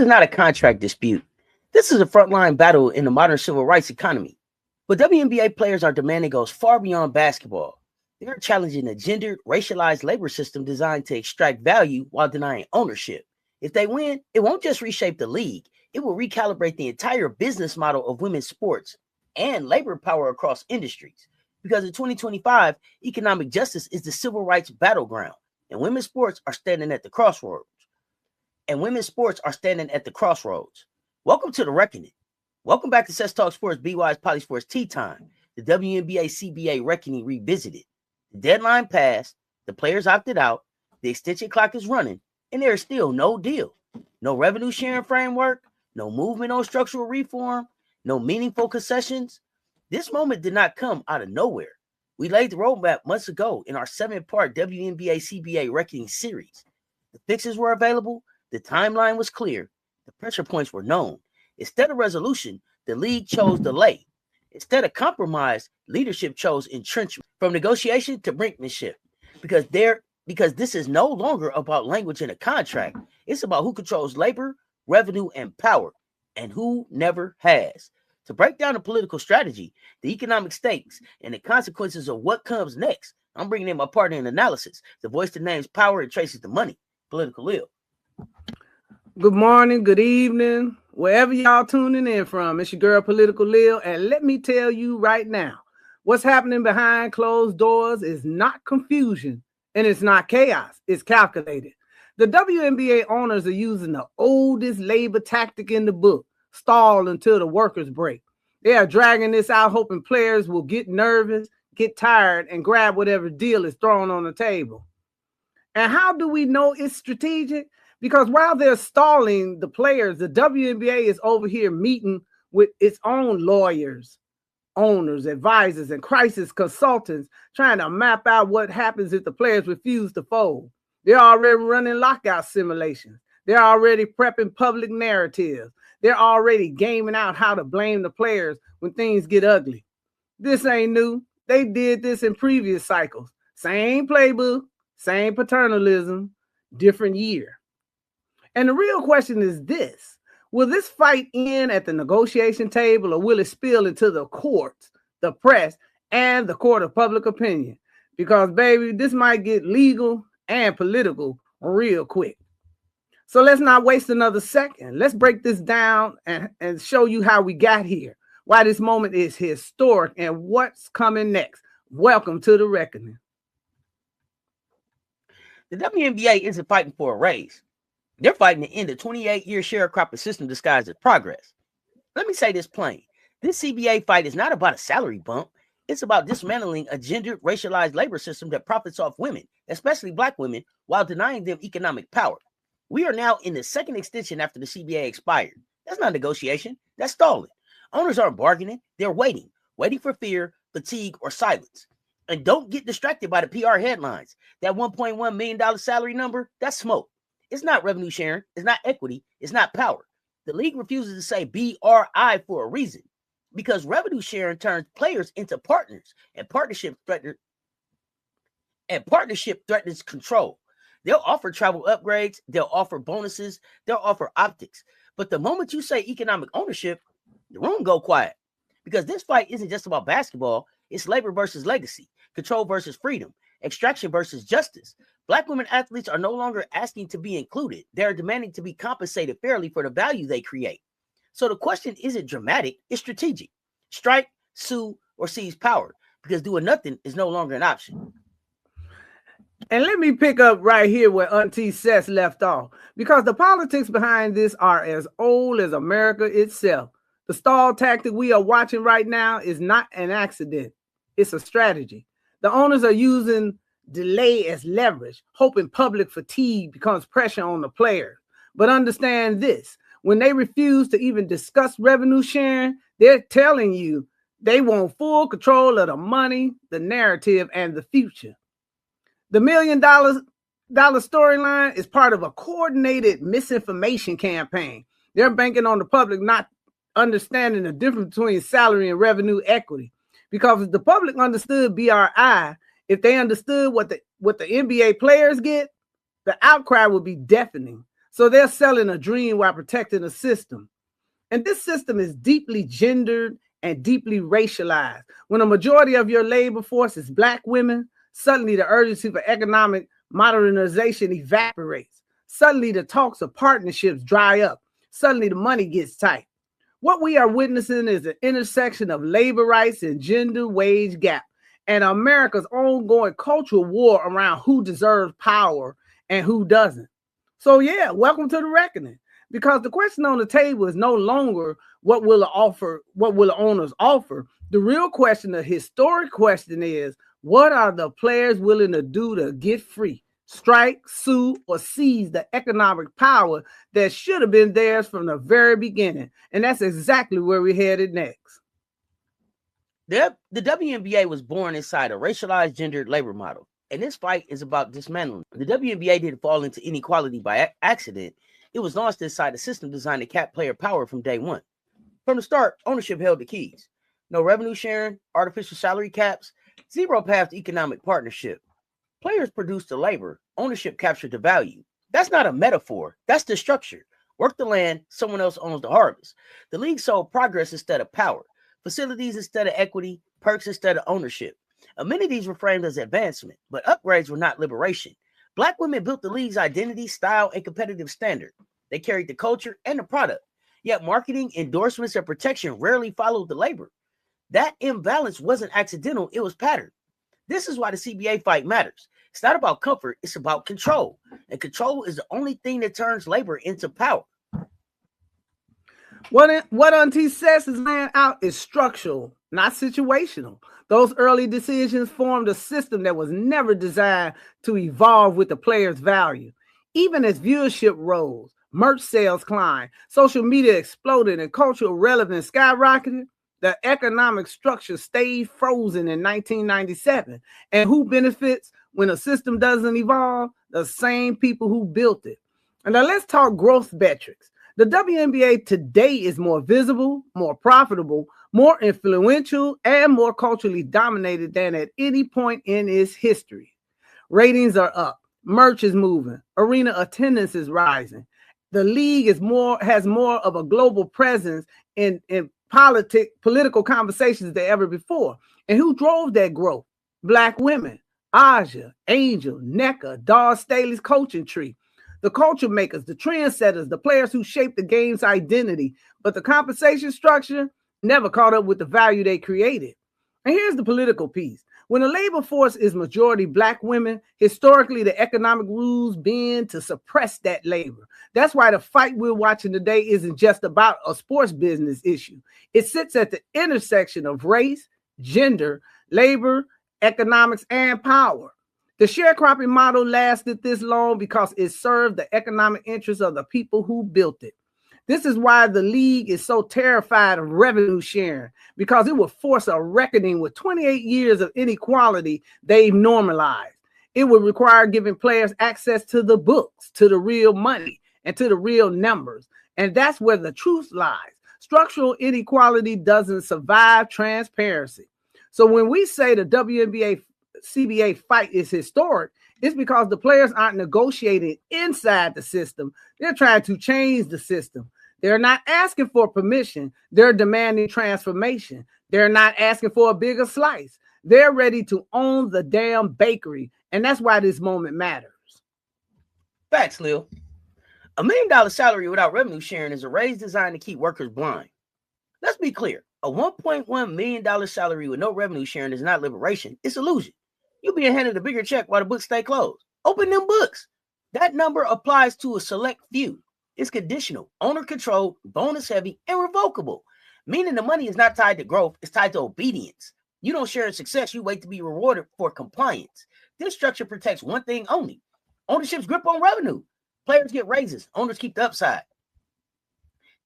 is not a contract dispute. This is a frontline battle in the modern civil rights economy. But WNBA players are demanding goes far beyond basketball. They are challenging a gendered, racialized labor system designed to extract value while denying ownership. If they win, it won't just reshape the league. It will recalibrate the entire business model of women's sports and labor power across industries. Because in 2025, economic justice is the civil rights battleground, and women's sports are standing at the crossroads. Welcome to the reckoning. Welcome back to CessTalksSports BWISE PoliSports Tea Time. The WNBA CBA reckoning revisited. The deadline passed, the players opted out, the extension clock is running, and there is still no deal. No revenue sharing framework, no movement on structural reform, no meaningful concessions. This moment did not come out of nowhere. We laid the roadmap months ago in our 7-part WNBA CBA reckoning series. The fixes were available, the timeline was clear, the pressure points were known. Instead of resolution, the league chose delay. Instead of compromise, leadership chose entrenchment. From negotiation to brinkmanship, because this is no longer about language in a contract. It's about who controls labor, revenue, and power, and who never has. To break down the political strategy, the economic stakes, and the consequences of what comes next, I'm bringing in my partner in analysis, the voice that names power and traces the money, Political Lil. Good morning, good evening, wherever y'all tuning in from. It's your girl, Political Lil, and let me tell you right now, what's happening behind closed doors is not confusion, and it's not chaos. It's calculated. The WNBA owners are using the oldest labor tactic in the book, stall until the workers break. They are dragging this out, hoping players will get nervous, get tired, and grab whatever deal is thrown on the table. And how do we know it's strategic? Because while they're stalling the players, the WNBA is over here meeting with its own lawyers, owners, advisors, and crisis consultants, trying to map out what happens if the players refuse to fold. They're already running lockout simulations. They're already prepping public narratives. They're already gaming out how to blame the players when things get ugly. This ain't new. They did this in previous cycles. Same playbook, same paternalism, different year. And the real question is this: will this fight end at the negotiation table, or will it spill into the courts, the press, and the court of public opinion? Because, baby, this might get legal and political real quick. So let's not waste another second. Let's break this down and show you how we got here, why this moment is historic, and what's coming next. Welcome to the reckoning. The WNBA isn't fighting for a raise. They're fighting to end the 28-year sharecropping system disguised as progress. Let me say this plain. This CBA fight is not about a salary bump. It's about dismantling a gendered, racialized labor system that profits off women, especially Black women, while denying them economic power. We are now in the second extension after the CBA expired. That's not negotiation. That's stalling. Owners aren't bargaining. They're waiting for fear, fatigue, or silence. And don't get distracted by the PR headlines. That $1.1 million salary number, that's smoke. It's not revenue sharing. It's not equity. It's not power. The league refuses to say BRI for a reason, because revenue sharing turns players into partners, and partnership threatens control. They'll offer travel upgrades. They'll offer bonuses. They'll offer optics. But the moment you say economic ownership, the room go quiet, because this fight isn't just about basketball. It's labor versus legacy, control versus freedom, extraction versus justice. Black women athletes are no longer asking to be included. They're demanding to be compensated fairly for the value they create. So the question isn't dramatic, it's strategic. Strike, sue, or seize power, because doing nothing is no longer an option. And let me pick up right here where Auntie Cess left off, because the politics behind this are as old as America itself. The stall tactic we are watching right now is not an accident. It's a strategy. The owners are using delay as leverage, hoping public fatigue becomes pressure on the players. But understand this: when they refuse to even discuss revenue sharing, they're telling you they want full control of the money, the narrative, and the future. The $1 million storyline is part of a coordinated misinformation campaign. They're banking on the public not understanding the difference between salary and revenue equity. Because if the public understood BRI, if they understood what the NBA players get, the outcry would be deafening. So they're selling a dream while protecting a system. And this system is deeply gendered and deeply racialized. When a majority of your labor force is Black women, suddenly the urgency for economic modernization evaporates. Suddenly the talks of partnerships dry up. Suddenly the money gets tight. What we are witnessing is an intersection of labor rights and gender wage gap, and America's ongoing cultural war around who deserves power and who doesn't. So yeah, welcome to the reckoning. Because the question on the table is no longer what will the owners offer. The real question, the historic question is, what are the players willing to do to get free? Strike, sue, or seize the economic power that should have been theirs from the very beginning. And that's exactly where we're headed next. The WNBA was born inside a racialized gendered labor model, and this fight is about dismantling. The WNBA didn't fall into inequality by accident. It was launched inside a system designed to cap player power from day one. From the start, ownership held the keys. No revenue sharing, artificial salary caps, zero path to economic partnership. Players produced the labor, ownership captured the value. That's not a metaphor, that's the structure. Work the land, someone else owns the harvest. The league sold progress instead of power, facilities instead of equity, perks instead of ownership. Amenities were framed as advancement, but upgrades were not liberation. Black women built the league's identity, style, and competitive standard. They carried the culture and the product. Yet marketing, endorsements, and protection rarely followed the labor. That imbalance wasn't accidental, it was patterned. This is why the CBA fight matters. It's not about comfort, it's about control. And control is the only thing that turns labor into power. What Auntie Cess is laying out is structural, not situational. Those early decisions formed a system that was never designed to evolve with the player's value. Even as viewership rose, merch sales climbed, social media exploded, and cultural relevance skyrocketed, the economic structure stayed frozen in 1997. And who benefits when a system doesn't evolve? The same people who built it. And now let's talk growth metrics. The WNBA today is more visible, more profitable, more influential, and more culturally dominated than at any point in its history. Ratings are up, merch is moving, arena attendance is rising. The league has more of a global presence in political conversations than ever before. And who drove that growth? Black women, Aja, Angel, Nneka, Dar Staley's coaching tree. The culture makers, the trendsetters, the players who shaped the game's identity, but the compensation structure never caught up with the value they created. And here's the political piece. When a labor force is majority Black women, historically the economic rules bend to suppress that labor. That's why the fight we're watching today isn't just about a sports business issue. It sits at the intersection of race, gender, labor, economics, and power. The sharecropping model lasted this long because it served the economic interests of the people who built it. This is why the league is so terrified of revenue sharing, because it will force a reckoning with 28 years of inequality they've normalized. It would require giving players access to the books, to the real money, and to the real numbers. And that's where the truth lies. Structural inequality doesn't survive transparency. So when we say the WNBA CBA fight is historic, it's because the players aren't negotiating inside the system. They're trying to change the system. They're not asking for permission. They're demanding transformation. They're not asking for a bigger slice. They're ready to own the damn bakery. And that's why this moment matters. Facts, Lil. $1 million salary without revenue sharing is a raise designed to keep workers blind. Let's be clear. A $1.1 million salary with no revenue sharing is not liberation. It's illusion. You're being handed a bigger check while the books stay closed. Open them books. That number applies to a select few. It's conditional, owner controlled, bonus heavy, and revocable. Meaning the money is not tied to growth, it's tied to obedience. You don't share in success, you wait to be rewarded for compliance. This structure protects one thing only: ownership's grip on revenue. Players get raises, owners keep the upside.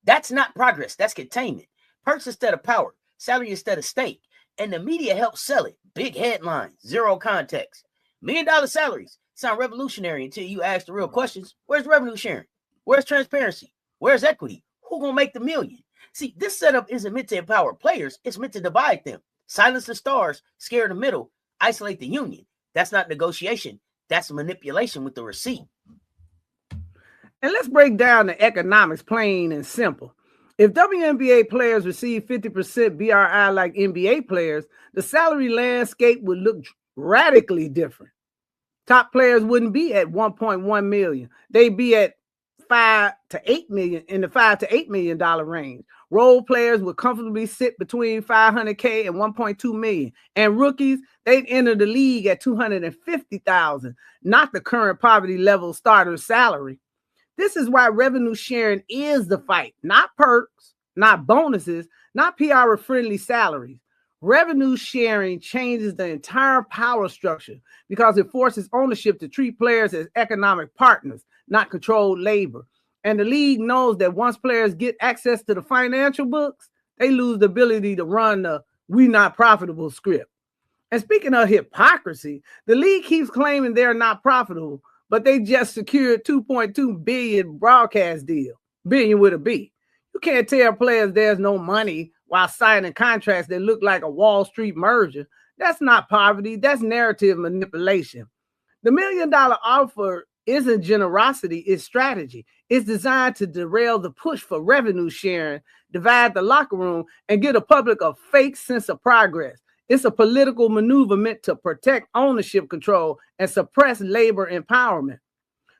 That's not progress, that's containment. Perks instead of power, salary instead of stake. And the media helps sell it. Big headlines, zero context. $1 million salaries sound revolutionary until you ask the real questions. Where's revenue sharing? Where's transparency? Where's equity? Who gonna make the million? See, this setup isn't meant to empower players. It's meant to divide them. Silence the stars, scare the middle, isolate the union. That's not negotiation. That's manipulation with the receipt. And let's break down the economics plain and simple. If WNBA players receive 50% BRI like NBA players, the salary landscape would look radically different. Top players wouldn't be at 1.1 million. They'd be at 5 to 8 million, in the $5 to $8 million range. Role players would comfortably sit between 500K and 1.2 million. And rookies, they'd enter the league at 250,000, not the current poverty level starter salary. This is why revenue sharing is the fight, not perks, not bonuses, not PR-friendly salaries. Revenue sharing changes the entire power structure because it forces ownership to treat players as economic partners, not controlled labor. And the league knows that once players get access to the financial books, they lose the ability to run the "we not profitable" script. And speaking of hypocrisy, the league keeps claiming they're not profitable, but they just secured $2.2 billion broadcast deal, billion with a B. You can't tell players there's no money while signing contracts that look like a Wall Street merger. That's not poverty. That's narrative manipulation. The $1 million offer isn't generosity, it's strategy. It's designed to derail the push for revenue sharing, divide the locker room, and give the public a fake sense of progress. It's a political maneuver meant to protect ownership control and suppress labor empowerment.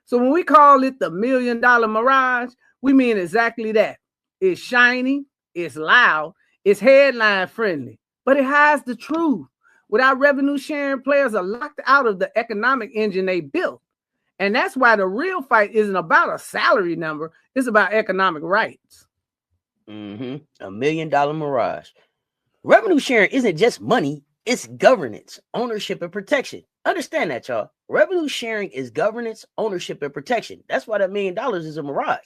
So when we call it the $1 million mirage, we mean exactly that. It's shiny, it's loud, it's headline friendly, but it hides the truth. Without revenue sharing, players are locked out of the economic engine they built. And that's why the real fight isn't about a salary number, it's about economic rights. $1 million mirage. Revenue sharing isn't just money, it's governance, ownership, and protection. Understand that, y'all. Revenue sharing is governance, ownership, and protection. That's why that $1 million is a mirage.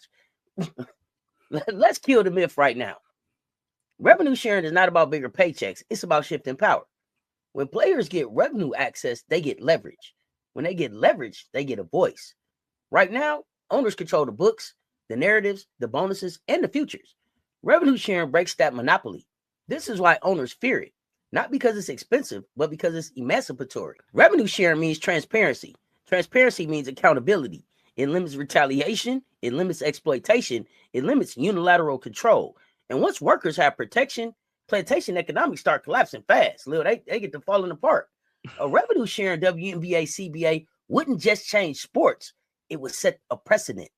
Let's kill the myth right now. Revenue sharing is not about bigger paychecks. It's about shifting power. When players get revenue access, they get leverage. When they get leverage, they get a voice. Right now, owners control the books, the narratives, the bonuses, and the futures. Revenue sharing breaks that monopoly. This is why owners fear it. Not because it's expensive, but because it's emancipatory. Revenue sharing means transparency. Transparency means accountability. It limits retaliation. It limits exploitation. It limits unilateral control. And once workers have protection, plantation economics start collapsing fast. Lil, they get to falling apart. A revenue sharing WNBA, CBA wouldn't just change sports. It would set a precedent.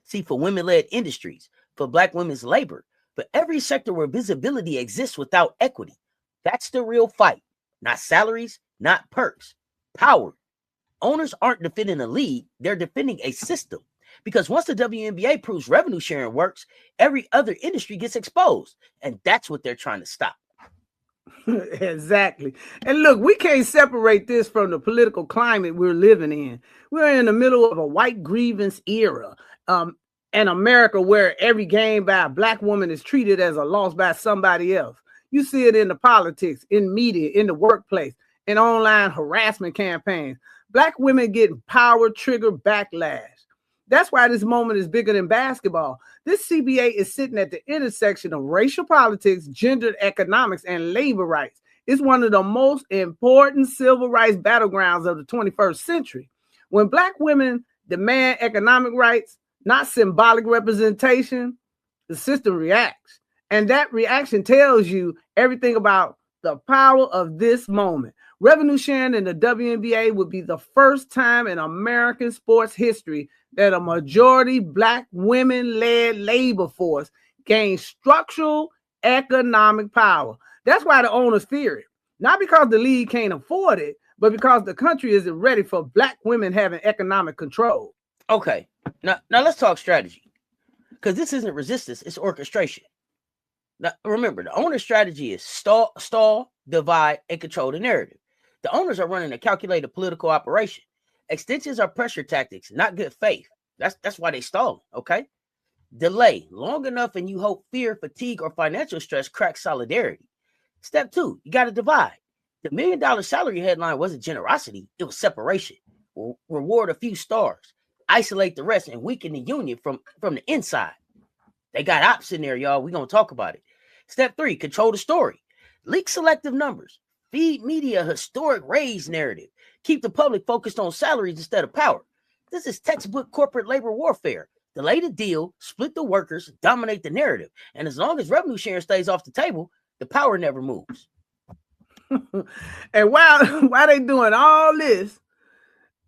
See, for women-led industries, for Black women's labor, for every sector where visibility exists without equity. That's the real fight. Not salaries, not perks. Power. Owners aren't defending a league, they're defending a system. Because once the WNBA proves revenue sharing works, every other industry gets exposed. And that's what they're trying to stop. Exactly. And look, we can't separate this from the political climate we're living in. We're in the middle of a white grievance era. An America where every gain by a Black woman is treated as a loss by somebody else. You see it in the politics, in media, in the workplace, in online harassment campaigns. Black women getting power trigger backlash. That's why this moment is bigger than basketball. This CBA is sitting at the intersection of racial politics, gendered economics, and labor rights. It's one of the most important civil rights battlegrounds of the 21st century. When Black women demand economic rights, not symbolic representation, the system reacts. And that reaction tells you everything about the power of this moment. Revenue sharing in the WNBA would be the first time in American sports history that a majority Black women-led labor force gained structural economic power. That's why the owners fear it. Not because the league can't afford it, but because the country isn't ready for Black women having economic control. Okay, now let's talk strategy. Because this isn't resistance, it's orchestration. Now, remember, the owner's strategy is stall, divide, and control the narrative. The owners are running a calculated political operation. Extensions are pressure tactics, not good faith. That's why they stall, okay? Delay long enough and you hope fear, fatigue, or financial stress cracks solidarity. Step 2, you got to divide. The $1 million salary headline wasn't generosity, it was separation. Reward a few stars, isolate the rest, and weaken the union from the inside. They got ops in there, y'all. We're going to talk about it. Step 3, control the story. Leak selective numbers. Feed media a historic raise narrative. Keep the public focused on salaries instead of power. This is textbook corporate labor warfare. Delay the deal, split the workers, dominate the narrative. And as long as revenue sharing stays off the table, the power never moves. And while they doing all this,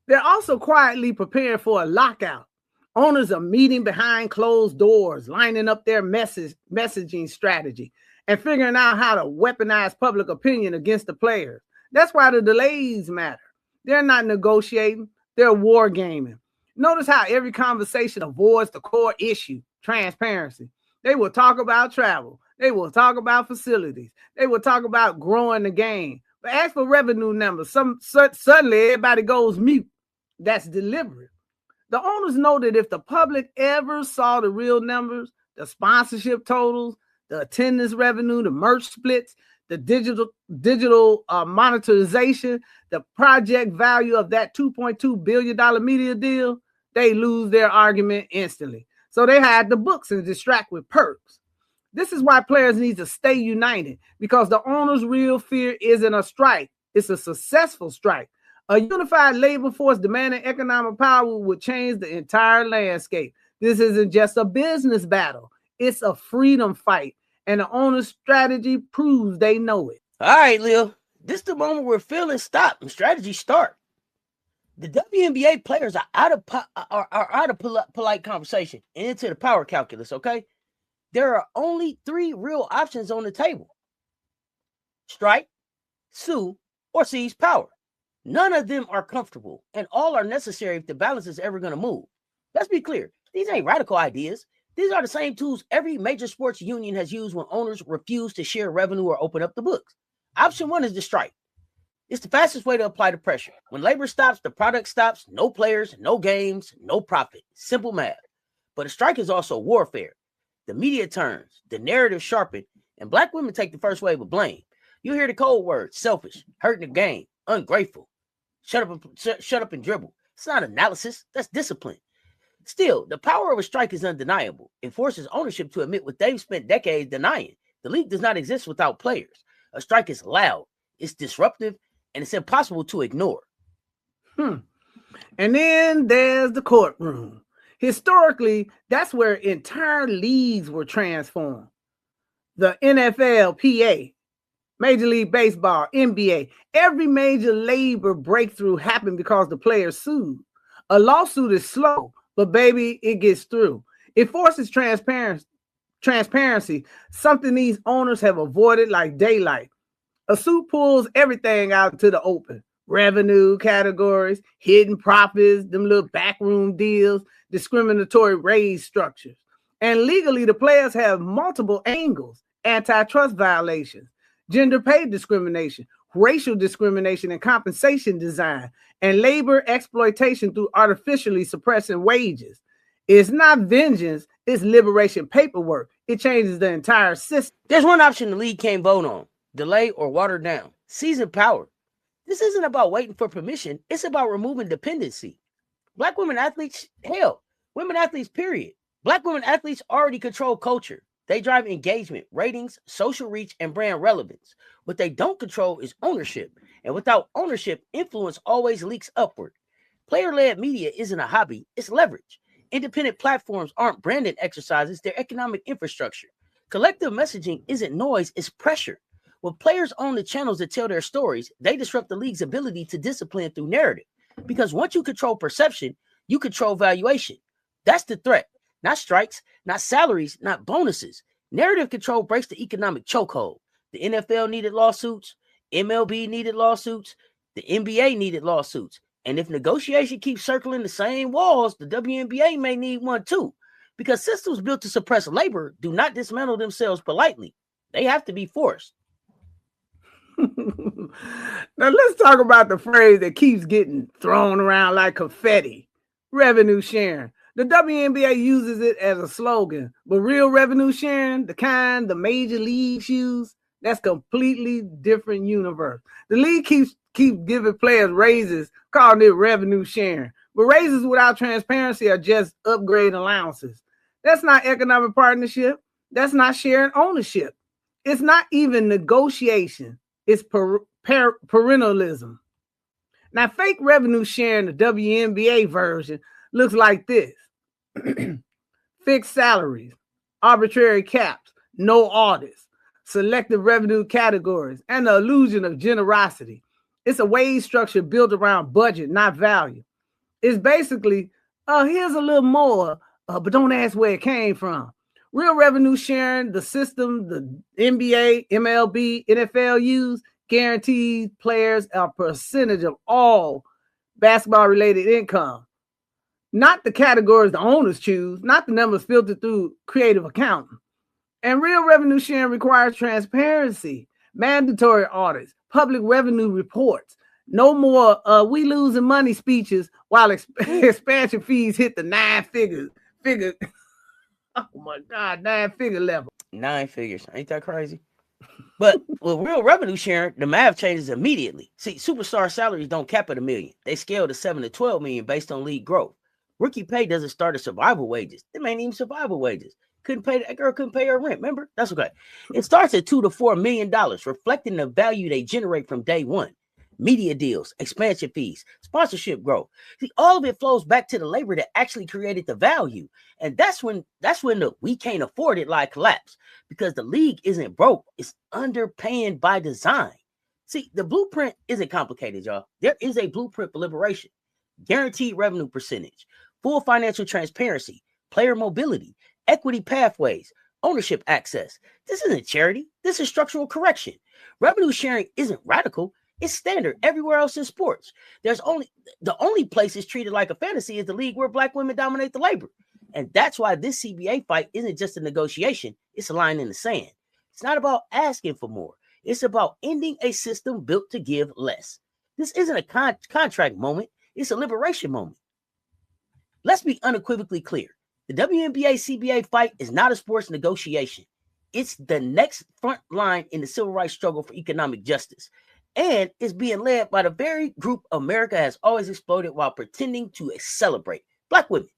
they're also quietly preparing for a lockout. Owners are meeting behind closed doors, lining up their messaging strategy, and figuring out how to weaponize public opinion against the players. That's why the delays matter. They're not negotiating, they're wargaming. Notice how every conversation avoids the core issue, transparency. They will talk about travel. They will talk about facilities. They will talk about growing the game. But as for revenue numbers, suddenly everybody goes mute. That's deliberate. The owners know that if the public ever saw the real numbers, the sponsorship totals, the attendance revenue, the merch splits, the digital monetization, the project value of that $2.2 billion media deal, they lose their argument instantly. So they hide the books and distract with perks. This is why players need to stay united, because the owner's real fear isn't a strike. It's a successful strike. A unified labor force demanding economic power would change the entire landscape. This isn't just a business battle. It's a freedom fight. And the owner's strategy proves they know it. All right, Lil. This is the moment where feelings stop and strategies start. The WNBA players are out of polite conversation and into the power calculus, okay? There are only 3 real options on the table: strike, sue, or seize power. None of them are comfortable, and all are necessary if the balance is ever going to move. Let's be clear. These ain't radical ideas. These are the same tools every major sports union has used when owners refuse to share revenue or open up the books. Option 1 is the strike. It's the fastest way to apply the pressure. When labor stops, the product stops. No players, no games, no profit. Simple math. But a strike is also warfare. The media turns, the narrative sharpens, and black women take the first wave of blame. You hear the cold words: selfish, hurting the game, ungrateful, shut up and dribble. It's not analysis, that's discipline. Still, the power of a strike is undeniable. It forces ownership to admit what they've spent decades denying. The league does not exist without players. A strike is loud, it's disruptive, and it's impossible to ignore. And then there's the courtroom. Historically, that's where entire leagues were transformed. The NFL, PA, Major League Baseball, NBA, every major labor breakthrough happened because the players sued. A lawsuit is slow, but baby, it gets through. It forces transparency, something these owners have avoided like daylight. A suit pulls everything out to the open: revenue categories, hidden profits, them little backroom deals, discriminatory raise structures. And legally, the players have multiple angles: antitrust violations, gender pay discrimination, racial discrimination and compensation design, and labor exploitation through artificially suppressing wages. It's not vengeance, it's liberation paperwork. It changes the entire system. There's one option the league can't vote on: delay or water down. Season power. This isn't about waiting for permission. It's about removing dependency. Black women athletes, hell, women athletes, period. Black women athletes already control culture. They drive engagement, ratings, social reach, and brand relevance. What they don't control is ownership. And without ownership, influence always leaks upward. Player-led media isn't a hobby, it's leverage. Independent platforms aren't branding exercises, they're economic infrastructure. Collective messaging isn't noise, it's pressure. When players own the channels that tell their stories, they disrupt the league's ability to discipline through narrative. Because once you control perception, you control valuation. That's the threat. Not strikes, not salaries, not bonuses. Narrative control breaks the economic chokehold. The NFL needed lawsuits. MLB needed lawsuits. The NBA needed lawsuits. And if negotiation keeps circling the same walls, the WNBA may need one too. Because systems built to suppress labor do not dismantle themselves politely. They have to be forced. Now let's talk about the phrase that keeps getting thrown around like confetti: revenue sharing. The WNBA uses it as a slogan, but real revenue sharing, the kind the major leagues use, that's completely different universe. The league keeps giving players raises, calling it revenue sharing. But raises without transparency are just upgrade allowances. That's not economic partnership. That's not sharing ownership. It's not even negotiation. It's parentalism. Now, fake revenue sharing, the WNBA version, looks like this. fixed salaries, arbitrary caps, no audits, selective revenue categories, and the illusion of generosity. It's a wage structure built around budget, not value. It's basically, here's a little more, but don't ask where it came from. Real revenue sharing, the system the NBA, MLB, NFL use, guarantees players a percentage of all basketball-related income. Not the categories the owners choose, not the numbers filtered through creative accounting. And real revenue sharing requires transparency, mandatory audits, public revenue reports. No more we losing money speeches while expansion fees hit the figure. Oh my God, 9-figure level. 9 figures. Ain't that crazy? But with real revenue sharing, the math changes immediately. See, superstar salaries don't cap at $1 million. They scale to 7 to 12 million based on league growth. Rookie pay doesn't start at survival wages. They ain't even survival wages. That girl couldn't pay her rent. Remember? That's okay. It starts at $2 to $4 million, reflecting the value they generate from day one. Media deals, expansion fees, sponsorship growth. See, all of it flows back to the labor that actually created the value. And that's when the we can't afford it lie collapse, because the league isn't broke. It's underpaying by design. See, the blueprint isn't complicated, y'all. There is a blueprint for liberation. Guaranteed revenue percentage, full financial transparency, player mobility, equity pathways, ownership access. This isn't charity. This is structural correction. Revenue sharing isn't radical. It's standard everywhere else in sports. The only place it's treated like a fantasy is the league where black women dominate the labor. And that's why this CBA fight isn't just a negotiation. It's a line in the sand. It's not about asking for more. It's about ending a system built to give less. This isn't a contract moment. It's a liberation moment. Let's be unequivocally clear. The WNBA CBA fight is not a sports negotiation. It's the next front line in the civil rights struggle for economic justice. And it's being led by the very group America has always exploited while pretending to celebrate: black women.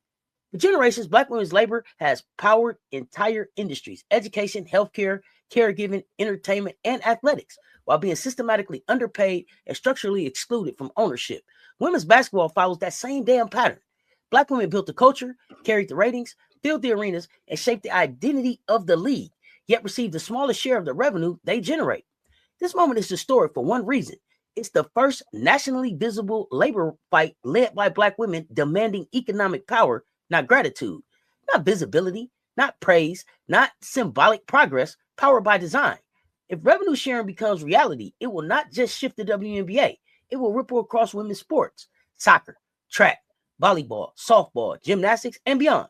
For generations, black women's labor has powered entire industries: education, healthcare, caregiving, entertainment, and athletics, while being systematically underpaid and structurally excluded from ownership. Women's basketball follows that same damn pattern. Black women built the culture, carried the ratings, filled the arenas, and shaped the identity of the league, yet received the smallest share of the revenue they generate. This moment is historic for one reason. It's the first nationally visible labor fight led by black women demanding economic power, not gratitude, not visibility, not praise, not symbolic progress, powered by design. If revenue sharing becomes reality, it will not just shift the WNBA. It will ripple across women's sports: soccer, track, volleyball, softball, gymnastics, and beyond.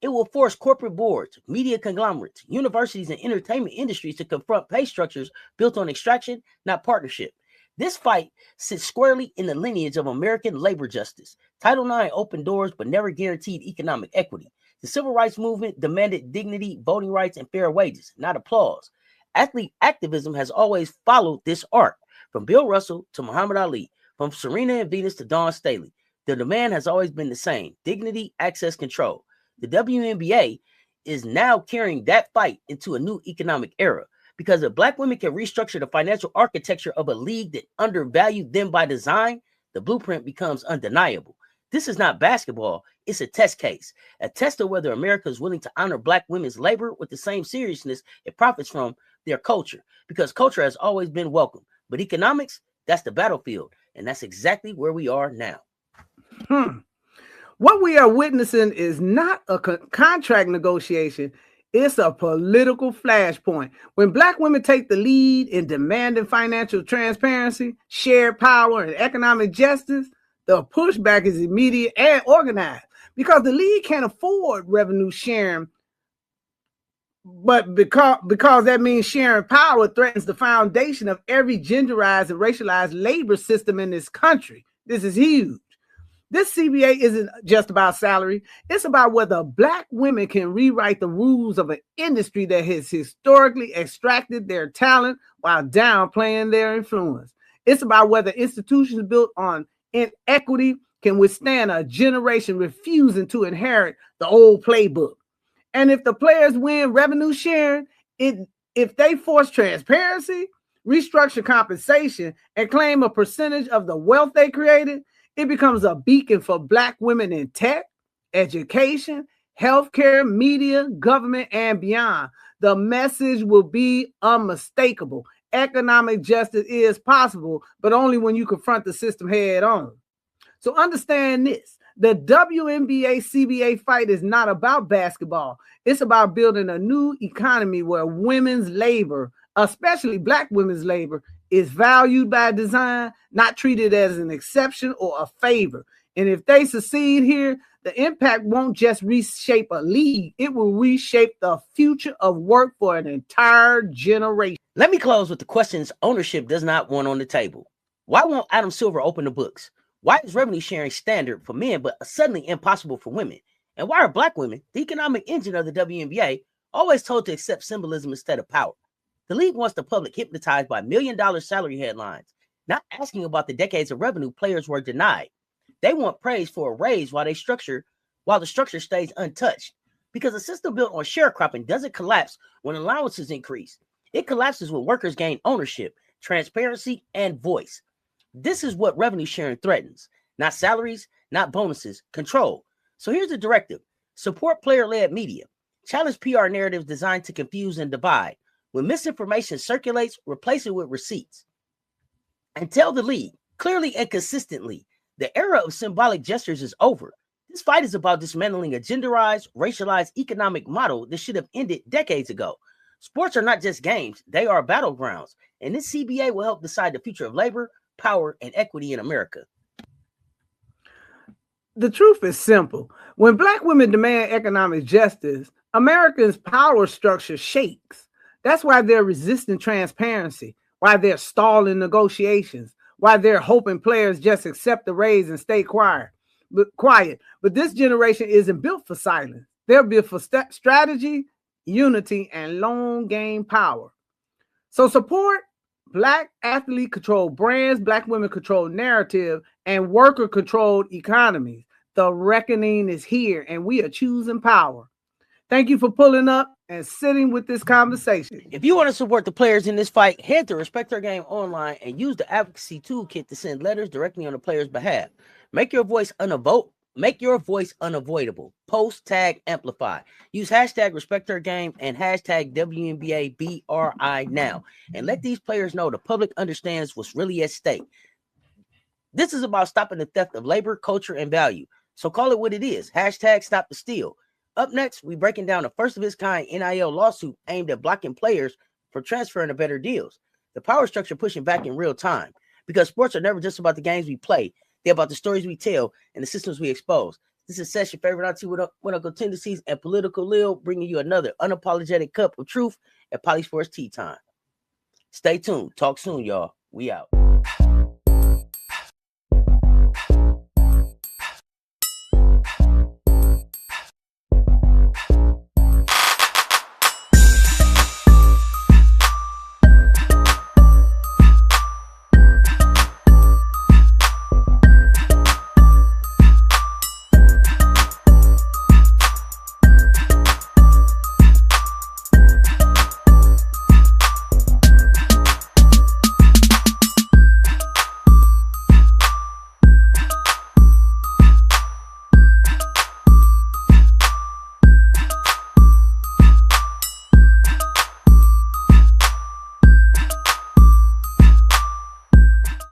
It will force corporate boards, media conglomerates, universities, and entertainment industries to confront pay structures built on extraction, not partnership. This fight sits squarely in the lineage of American labor justice. Title IX opened doors but never guaranteed economic equity. The civil rights movement demanded dignity, voting rights, and fair wages, not applause. Athlete activism has always followed this arc, from Bill Russell to Muhammad Ali, from Serena and Venus to Dawn Staley. The demand has always been the same: dignity, access, control. The WNBA is now carrying that fight into a new economic era, because if black women can restructure the financial architecture of a league that undervalued them by design, the blueprint becomes undeniable. This is not basketball. It's a test case, a test of whether America is willing to honor black women's labor with the same seriousness it profits from their culture, because culture has always been welcome. But economics, that's the battlefield. And that's exactly where we are now. What we are witnessing is not a contract negotiation. It's a political flashpoint. When black women take the lead in demanding financial transparency, shared power, and economic justice, the pushback is immediate and organized, because the league can't afford revenue sharing. But because that means sharing power threatens the foundation of every genderized and racialized labor system in this country. This is huge. This CBA isn't just about salary. It's about whether black women can rewrite the rules of an industry that has historically extracted their talent while downplaying their influence. It's about whether institutions built on inequity can withstand a generation refusing to inherit the old playbook. And if the players win revenue sharing, if they force transparency, restructure compensation, and claim a percentage of the wealth they created, it becomes a beacon for black women in tech, education, healthcare, media, government, and beyond. The message will be unmistakable. Economic justice is possible, but only when you confront the system head on. So understand this. The WNBA CBA fight is not about basketball. It's about building a new economy where women's labor, especially Black women's labor, is valued by design, not treated as an exception or a favor. And if they succeed here, the impact won't just reshape a league. It will reshape the future of work for an entire generation. Let me close with the questions ownership does not want on the table. Why won't Adam Silver open the books? Why is revenue sharing standard for men but suddenly impossible for women? And why are Black women, the economic engine of the WNBA, always told to accept symbolism instead of power? The league wants the public hypnotized by $1 million salary headlines, not asking about the decades of revenue players were denied. They want praise for a raise while the structure stays untouched. Because a system built on sharecropping doesn't collapse when allowances increase. It collapses when workers gain ownership, transparency, and voice. This is what revenue sharing threatens. Not salaries, not bonuses, control. So here's the directive. Support player-led media. Challenge PR narratives designed to confuse and divide. When misinformation circulates, replace it with receipts. And tell the league, clearly and consistently, the era of symbolic gestures is over. This fight is about dismantling a genderized, racialized economic model that should have ended decades ago. Sports are not just games, they are battlegrounds. And this CBA will help decide the future of labor, power, and equity in America. The truth is simple. When Black women demand economic justice, Americans' power structure shakes. That's why they're resisting transparency, why they're stalling negotiations, why they're hoping players just accept the raise and stay quiet. But this generation isn't built for silence. They're built for strategy, unity, and long game power. So support Black athlete-controlled brands, Black women-controlled narrative, and worker-controlled economies. The reckoning is here, and we are choosing power. Thank you for pulling up and sitting with this conversation. If you want to support the players in this fight, head to Respect Our Game online and use the advocacy toolkit to send letters directly on the players' behalf. Make your voice unavoidable. Post, tag, amplify. Use hashtag Respect Our Game and hashtag WNBA BRI now. And let these players know the public understands what's really at stake. This is about stopping the theft of labor, culture, and value. So call it what it is. Hashtag Stop the Steal. Up next, we're breaking down a first-of-its-kind NIL lawsuit aimed at blocking players from transferring to better deals. The power structure pushing back in real time. Because sports are never just about the games we play. They're about the stories we tell and the systems we expose. This is Sess, your favorite auntie with uncle tendencies and political Lil, bringing you another unapologetic cup of truth at PoliSports Tea Time. Stay tuned. Talk soon, y'all. We out.